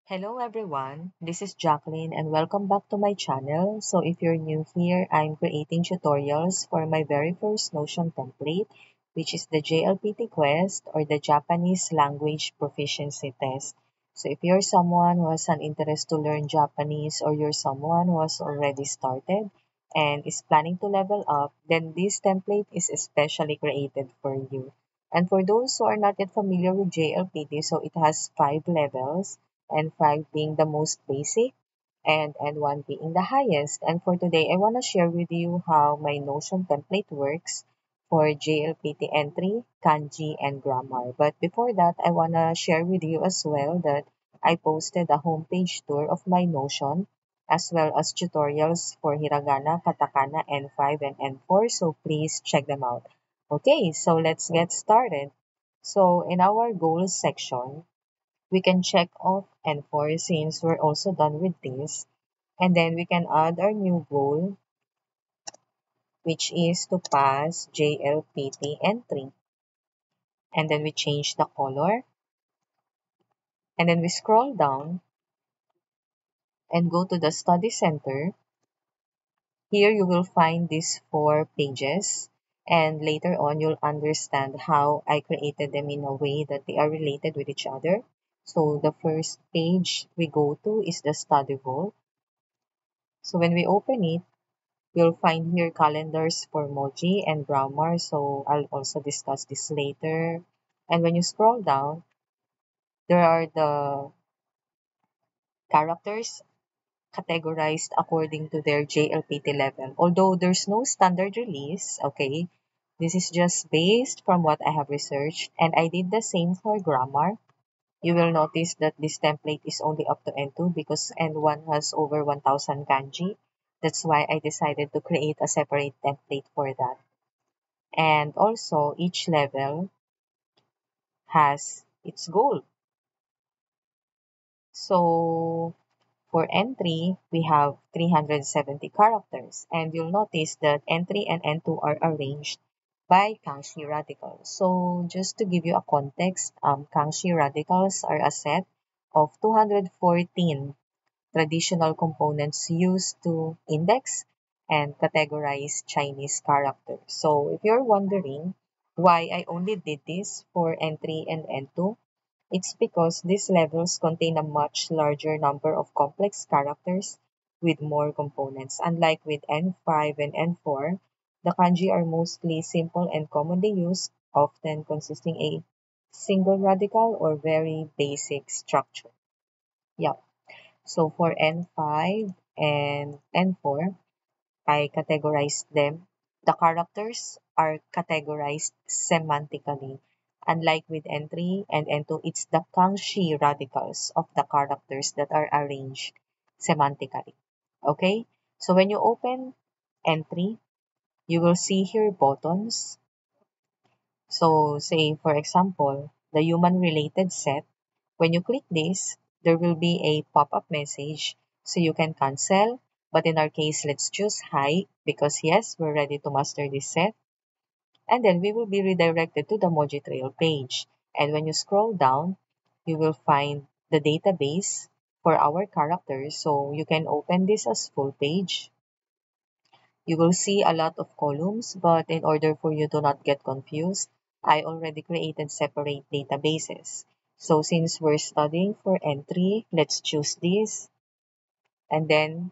Hello everyone, this is Jacqueline and welcome back to my channel. So if you're new here, I'm creating tutorials for my very first Notion template, which is the JLPT Quest or the Japanese Language Proficiency Test. So if you're someone who has an interest to learn Japanese or you're someone who has already started and is planning to level up, then this template is especially created for you. And for those who are not yet familiar with JLPT, so it has 5 levels and 5 being the most basic and 1 being the highest. And for today, I want to share with you how my Notion template works for JLPT entry, kanji, and grammar. But before that, I want to share with you as well that I posted a homepage tour of my Notion as well as tutorials for hiragana, katakana, N5, and N4. So please check them out. Okay, so let's get started. So in our goals section, we can check off N4 since we're also done with this. And then we can add our new goal, which is to pass JLPT entry. And then we change the color. And then we scroll down and go to the study center. Here you will find these 4 pages. And later on, you'll understand how I created them in a way that they are related with each other. So the first page we go to is the study goal. So when we open it, you'll find here calendars for Moji and grammar, so I'll also discuss this later. And when you scroll down, there are the characters categorized according to their JLPT level. Although there's no standard release, okay, this is just based from what I have researched, and I did the same for grammar. You will notice that this template is only up to N2 because N1 has over 1,000 kanji. That's why I decided to create a separate template for that. And also, each level has its goal. So, for entry, we have 370 characters. And you'll notice that entry and N2 are arranged by Kanji radicals. So, just to give you a context, Kanji radicals are a set of 214 traditional components used to index and categorize Chinese characters. So if you're wondering why I only did this for N3 and N2, it's because these levels contain a much larger number of complex characters with more components. Unlike with N5 and N4, the kanji are mostly simple and commonly used, often consisting a single radical or very basic structure. Yeah. So for N5 and N4, I categorized them. The characters are categorized semantically. Unlike with N3 and N2, it's the Kangxi radicals of the characters that are arranged semantically. Okay? So when you open N3, you will see here buttons. So say, for example, the human related set. When you click this, there will be a pop-up message so you can cancel. But in our case, let's choose hi because yes, we're ready to master this set. And then we will be redirected to the Moji Trail page. And when you scroll down, you will find the database for our characters. So you can open this as full page. You will see a lot of columns, but in order for you to not get confused, I already created separate databases. So since we're studying for entry, let's choose this. And then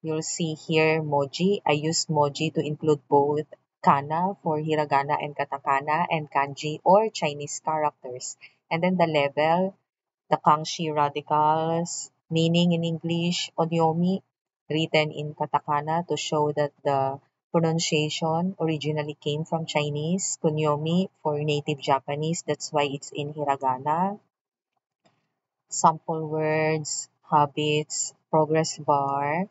you'll see here Moji. I used Moji to include both kana for hiragana and katakana and kanji or Chinese characters. And then the level, the Kangxi radicals, meaning in English, onyomi, written in katakana to show that the pronunciation originally came from Chinese, kunyomi for native Japanese, that's why it's in hiragana, sample words, habits, progress bar,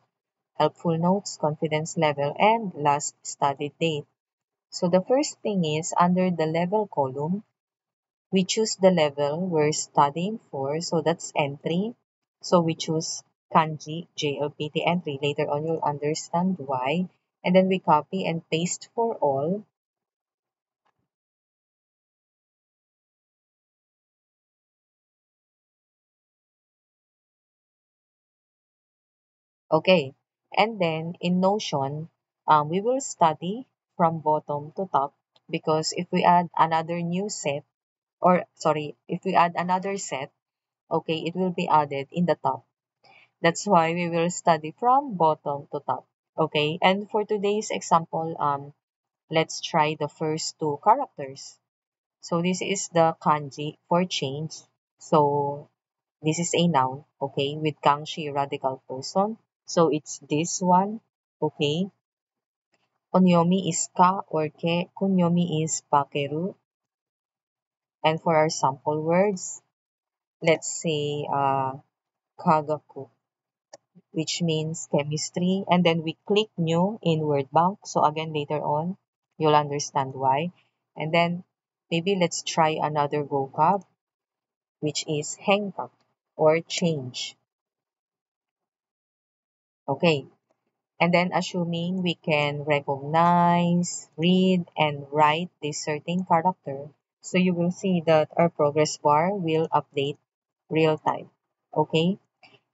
helpful notes, confidence level, and last studied date. So the first thing is under the level column, we choose the level we're studying for, so that's entry. So we choose kanji, JLPT entry. Later on, you'll understand why. And then we copy and paste for all. Okay. And then in Notion, we will study from bottom to top because if we add another new set, or sorry, if we add another set, okay, it will be added in the top. That's why we will study from bottom to top. Okay. And for today's example, let's try the first two characters. So this is the kanji for change. So this is a noun, okay, with kangshi radical person. So it's this one, okay. Onyomi is ka or ke. Kunyomi is pakeru. And for our sample words, let's say kagaku, which means chemistry. And then we click new in word bank. So again, later on, you'll understand why. And then maybe let's try another vocab, which is henka or change. Okay. And then assuming we can recognize, read, and write this certain character, so you will see that our progress bar will update real time. Okay?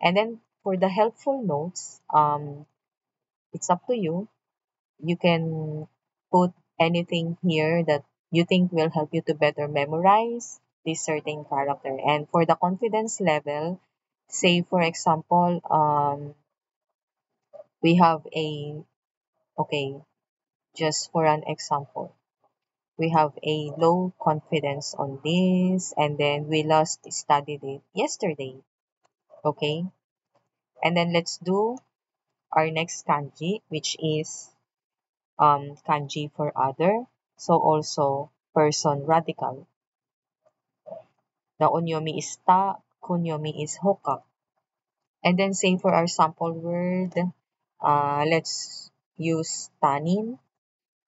And then for the helpful notes, it's up to you. You can put anything here that you think will help you to better memorize this certain character. And for the confidence level, say for example, we have a, okay, just for an example, we have a low confidence on this, and then we last studied it yesterday. Okay, and then let's do our next kanji, which is kanji for other. So also person radical. The onyomi is ta, kunyomi is hoka. And then say for our sample word, let's use tanin.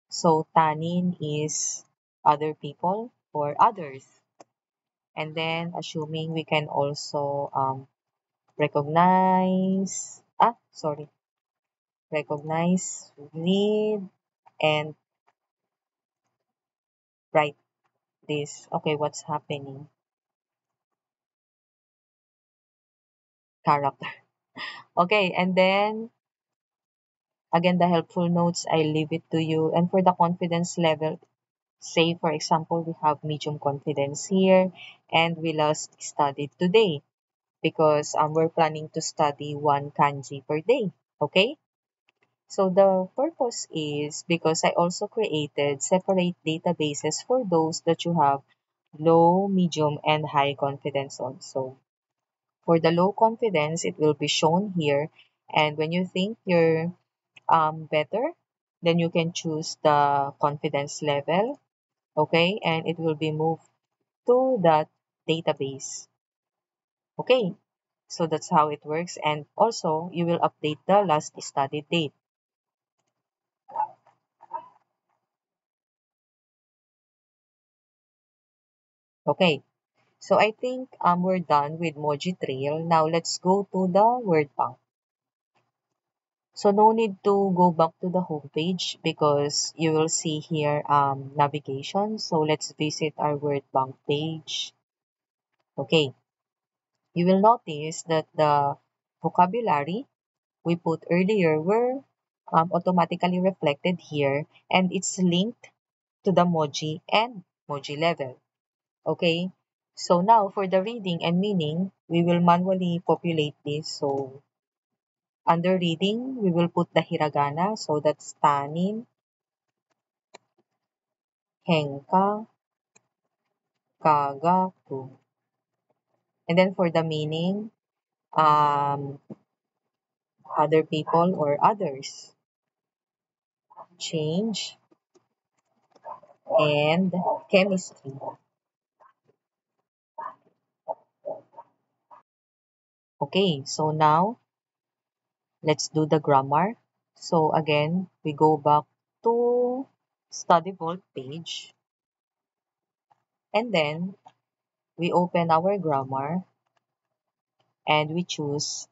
So tanin is other people or others. And then assuming we can also recognize, read, and write this. Okay, what's happening? Character. Okay, and then again, the helpful notes, I leave it to you. And for the confidence level, say for example, we have medium confidence here, and we last studied today because we're planning to study one kanji per day. Okay? So the purpose is because I also created separate databases for those that you have low, medium, and high confidence on. So for the low confidence, it will be shown here. And when you think you're better, then you can choose the confidence level. Okay, and it will be moved to that database. Okay, so that's how it works. And also, you will update the last study date. Okay, so I think we're done with Moji Trail. Now let's go to the word bank. So no need to go back to the homepage because you will see here navigation. So let's visit our word bank page. Okay, you will notice that the vocabulary we put earlier were automatically reflected here, and it's linked to the Moji and Moji level. Okay, so now for the reading and meaning, we will manually populate this. So under reading, we will put the hiragana. So that's tanin, henka, kagaku. And then for the meaning, um, other people or others, change, and chemistry. Okay, so now let's do the grammar. So again, we go back to Study Vault page, and then we open our grammar and we choose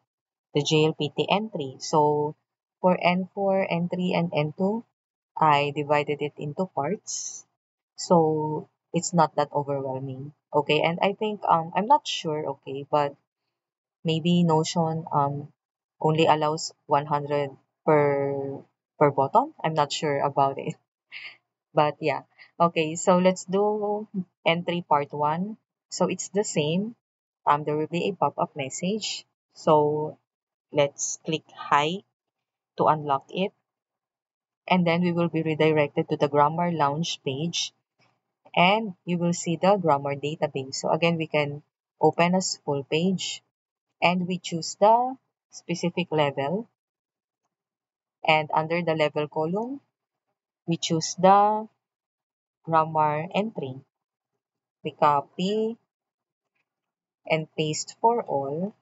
the JLPT entry. So for N4, N3, and N2, I divided it into parts. So it's not that overwhelming. Okay, and I think I'm not sure, okay, but maybe Notion only allows 100 per button. I'm not sure about it. But yeah. Okay, so let's do entry part 1. So it's the same. There will be a pop-up message. So let's click hi to unlock it. And then we will be redirected to the Grammar Lounge page. And you will see the grammar database. So again, we can open as full page. And we choose the specific level. And under the level column, we choose the grammar entry. We copy and paste for all.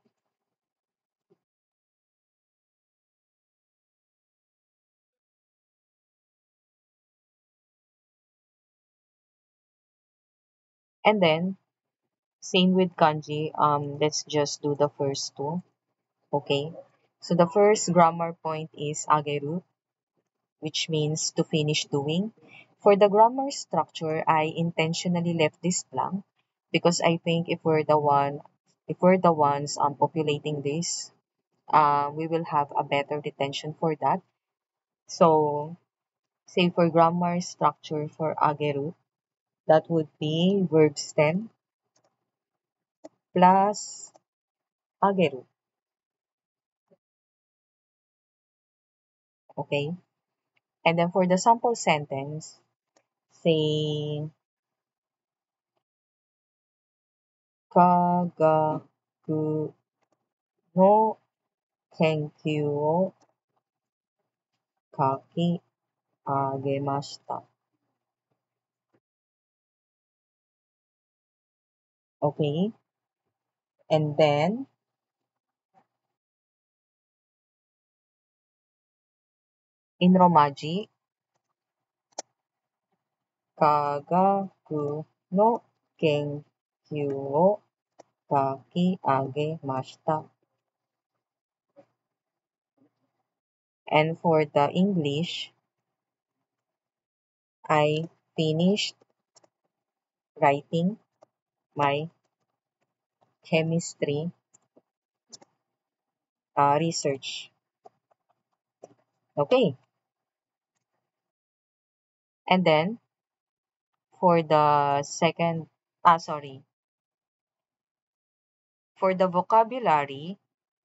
And then, same with kanji, let's just do the first two. Okay. So the first grammar point is ageru, which means to finish doing. For the grammar structure, I intentionally left this blank because I think if we're the ones populating this, we will have a better retention for that. So, say for grammar structure for ageru, that would be verb stem plus ageru. Okay. And then for the sample sentence, say kagaku no kenkyu o kaki agemashita. Okay. And then in Romaji, kagaku no kenkyu o kaki agemashita. And for the English, I finished writing my chemistry research. Okay. And then for the second, sorry, for the vocabulary,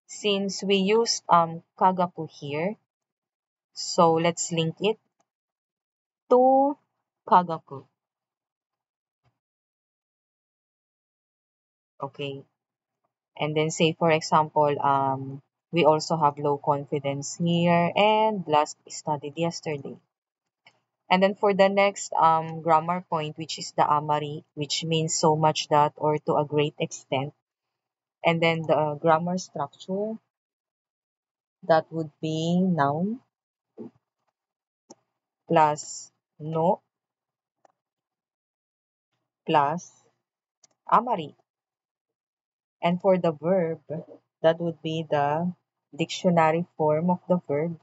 since we use kagaku here, so let's link it to kagaku. Okay. And then say for example, we also have low confidence here and last studied yesterday. And then for the next grammar point, which is the amari, which means so much that or to a great extent. And then the grammar structure, that would be noun plus no plus amari. And for the verb, that would be the dictionary form of the verb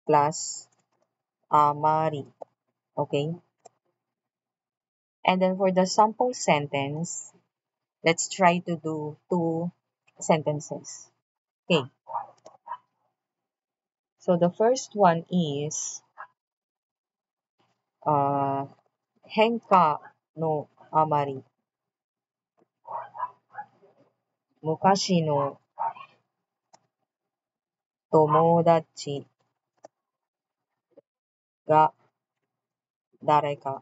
plus amari. Okay? And then for the sample sentence, let's try to do two sentences. Okay. So the first one is henka no amari. Mukashi no tomodachi ga dareka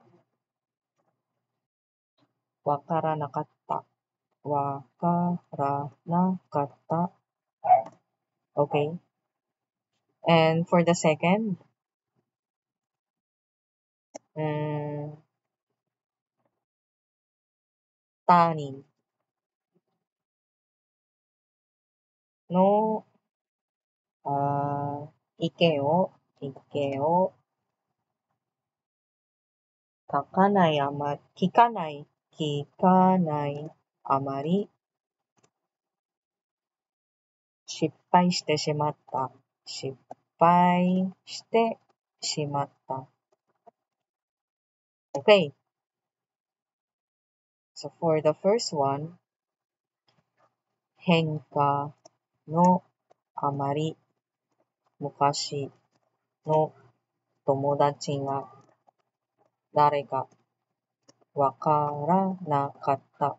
wakaranakatta. Wakaranakatta. Okay. And for the second, mm, tani no ike o聞かないあまり失敗してしまった。失敗してしまった。Okay. So for the first one, henka no amari mukashi no tomodachi ga dare ka wakaranakatta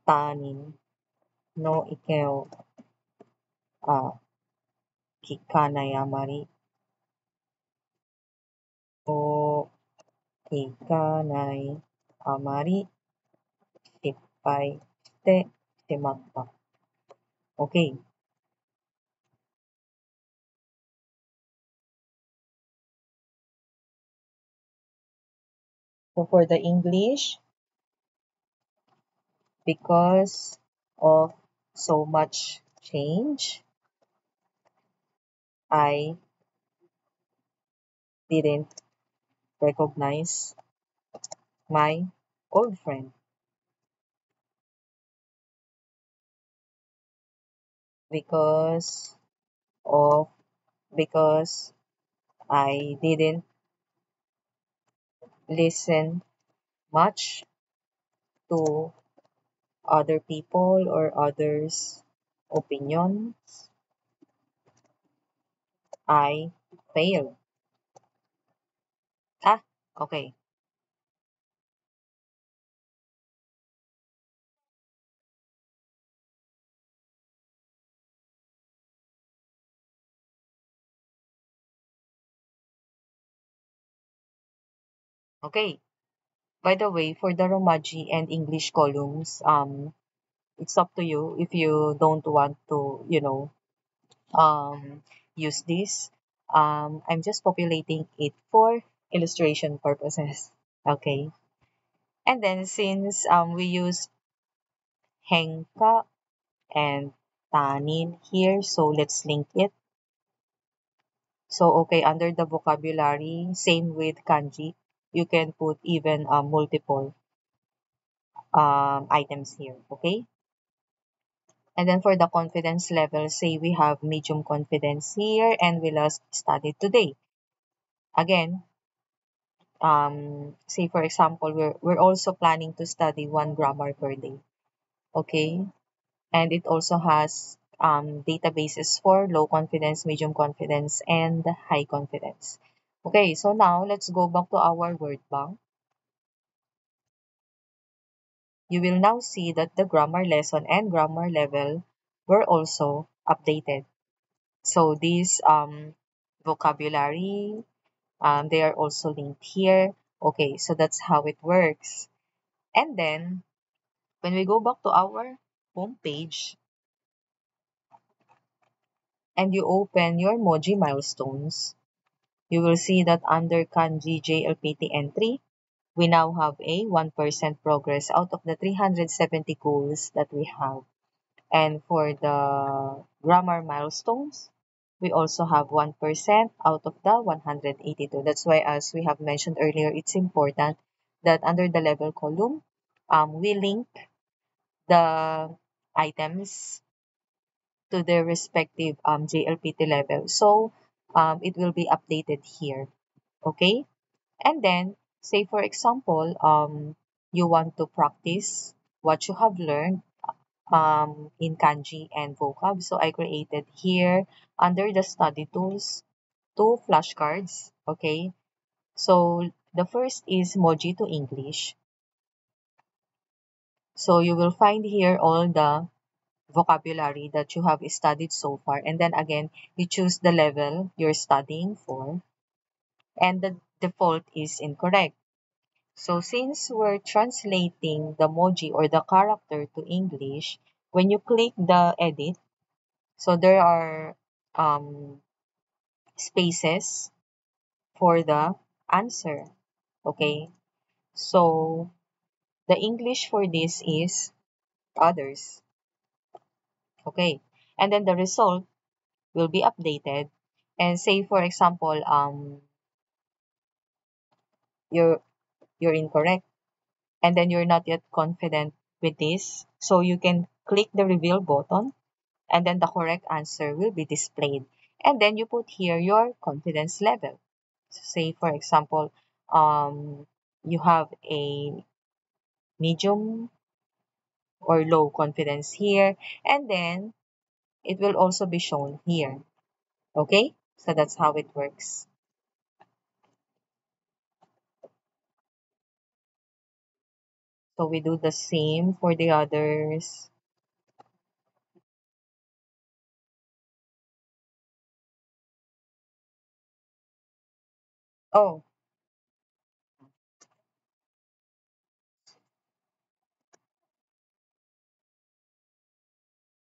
tanin no ike o kikanai amari o kikanai amari shippai shite shimatta. Okay. So for the English, because of so much change, I didn't recognize my old friend because of because I didn't listen much to other people or others' opinions. I failed. Ah, okay. Okay. By the way, for the Romaji and English columns, it's up to you if you don't want to, use this. I'm just populating it for illustration purposes. Okay. And then since we use henka and tanin here, so let's link it. So okay, under the vocabulary, same with kanji, you can put even multiple items here. Okay. And then for the confidence level, say we have medium confidence here and we last studied today. Again, say for example, we're also planning to study one grammar per day. Okay. And it also has databases for low confidence, medium confidence, and high confidence. Okay, so now let's go back to our word bank. You will now see that the grammar lesson and grammar level were also updated. So these vocabulary, they are also linked here. Okay, so that's how it works. And then when we go back to our home page and you open your Moji milestones, you will see that under Kanji JLPT entry, we now have a 1% progress out of the 370 goals that we have. And for the grammar milestones, we also have 1% out of the 182. That's why, as we have mentioned earlier, it's important that under the level column, we link the items to their respective JLPT level. So it will be updated here. Okay? And then, say for example, you want to practice what you have learned in kanji and vocab. So I created here under the study tools two flashcards. Okay. So the first is Moji to English. So you will find here all the vocabulary that you have studied so far. And then again, you choose the level you're studying for. And the default is incorrect. So since we're translating the emoji or the character to English, when you click the edit, so there are spaces for the answer. Okay. So the English for this is others. Okay. And then the result will be updated. And say for example, you're you're incorrect and then you're not yet confident with this. So you can click the reveal button and then the correct answer will be displayed. And then you put here your confidence level. So say for example, you have a medium or low confidence here, and then it will also be shown here. Okay, so that's how it works. So we do the same for the others. Oh,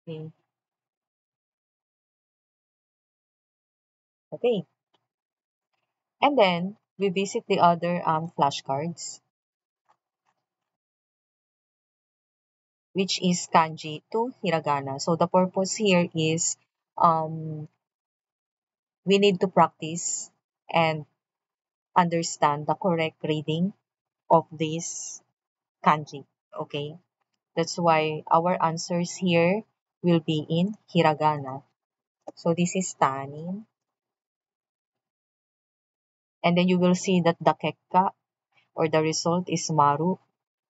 okay. Okay. And then we visit the other flashcards, which is kanji to hiragana. So the purpose here is um, we need to practice and understand the correct reading of this kanji. Okay, that's why our answers here will be in hiragana. So this is tanin, and then you will see that the kekka or the result is maru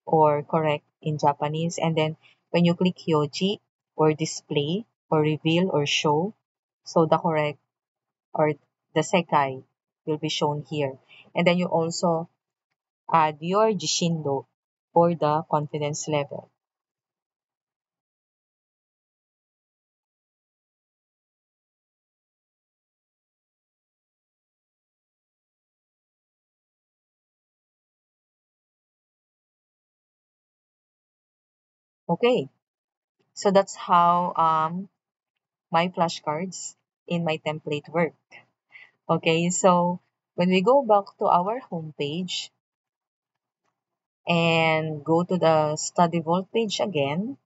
or correct in Japanese. And then when you click hyoji or display or reveal or show, so the correct or the sekai will be shown here. And then you also add your jishindo for the confidence level. Okay, so that's how my flashcards in my template work. Okay, so when we go back to our homepage and go to the study vault page again,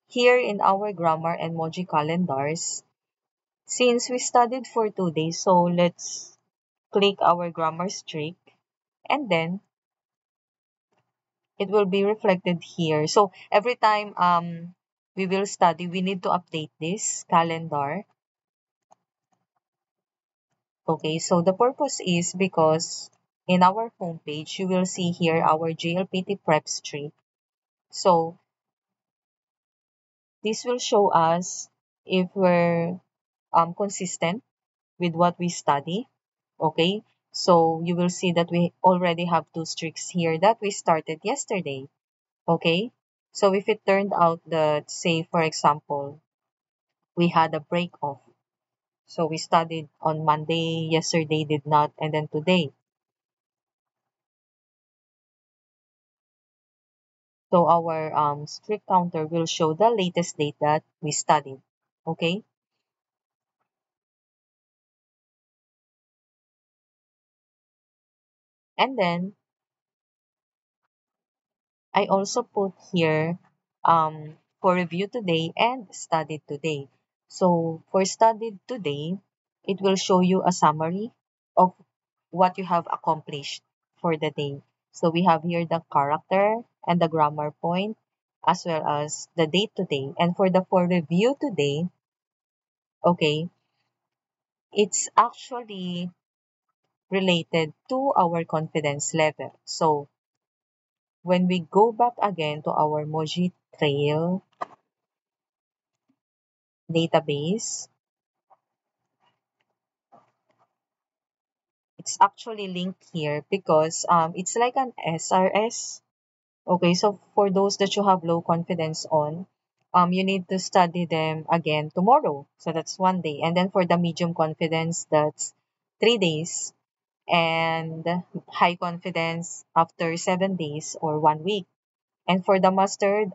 here in our grammar and Moji calendars, since we studied for 2 days, so let's click our grammar streak and then it will be reflected here. So every time we will study, we need to update this calendar. Okay, so the purpose is because in our homepage, you will see here our JLPT prep streak. So this will show us if we're consistent with what we study. Okay, so you will see that we already have two streaks here that we started yesterday. Okay, so if it turned out that, say, for example, we had a break off, so we studied on Monday, yesterday did not, and then today. So our streak counter will show the latest date that we studied. Okay, and then I also put here for review today and studied today. So for studied today, it will show you a summary of what you have accomplished for the day. So we have here the character and the grammar point as well as the date today. And for the for review today, okay, it's actually related to our confidence level. So when we go back again to our Moji Trail database, it's actually linked here because it's like an SRS. Okay, so for those that you have low confidence on, you need to study them again tomorrow. So that's 1 day. And then for the medium confidence, that's 3 days. And high confidence after 7 days or 1 week. And for the mustard,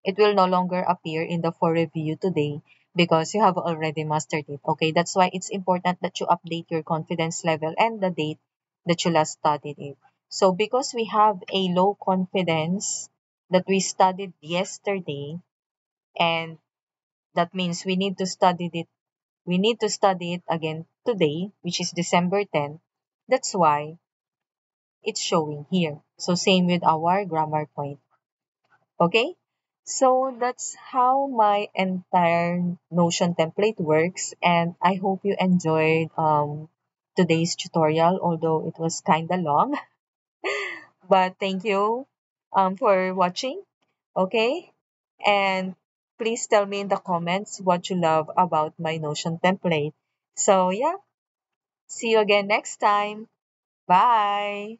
it will no longer appear in the for review today because you have already mastered it. Okay, that's why it's important that you update your confidence level and the date that you last studied it. So because we have a low confidence that we studied yesterday, and that means we need to study it again today, which is December 10th. That's why it's showing here. So same with our grammar point. Okay, so that's how my entire Notion template works, and I hope you enjoyed today's tutorial, although it was kind of long. But thank you for watching. Okay? And please tell me in the comments what you love about my Notion template. So, yeah, see you again next time. Bye.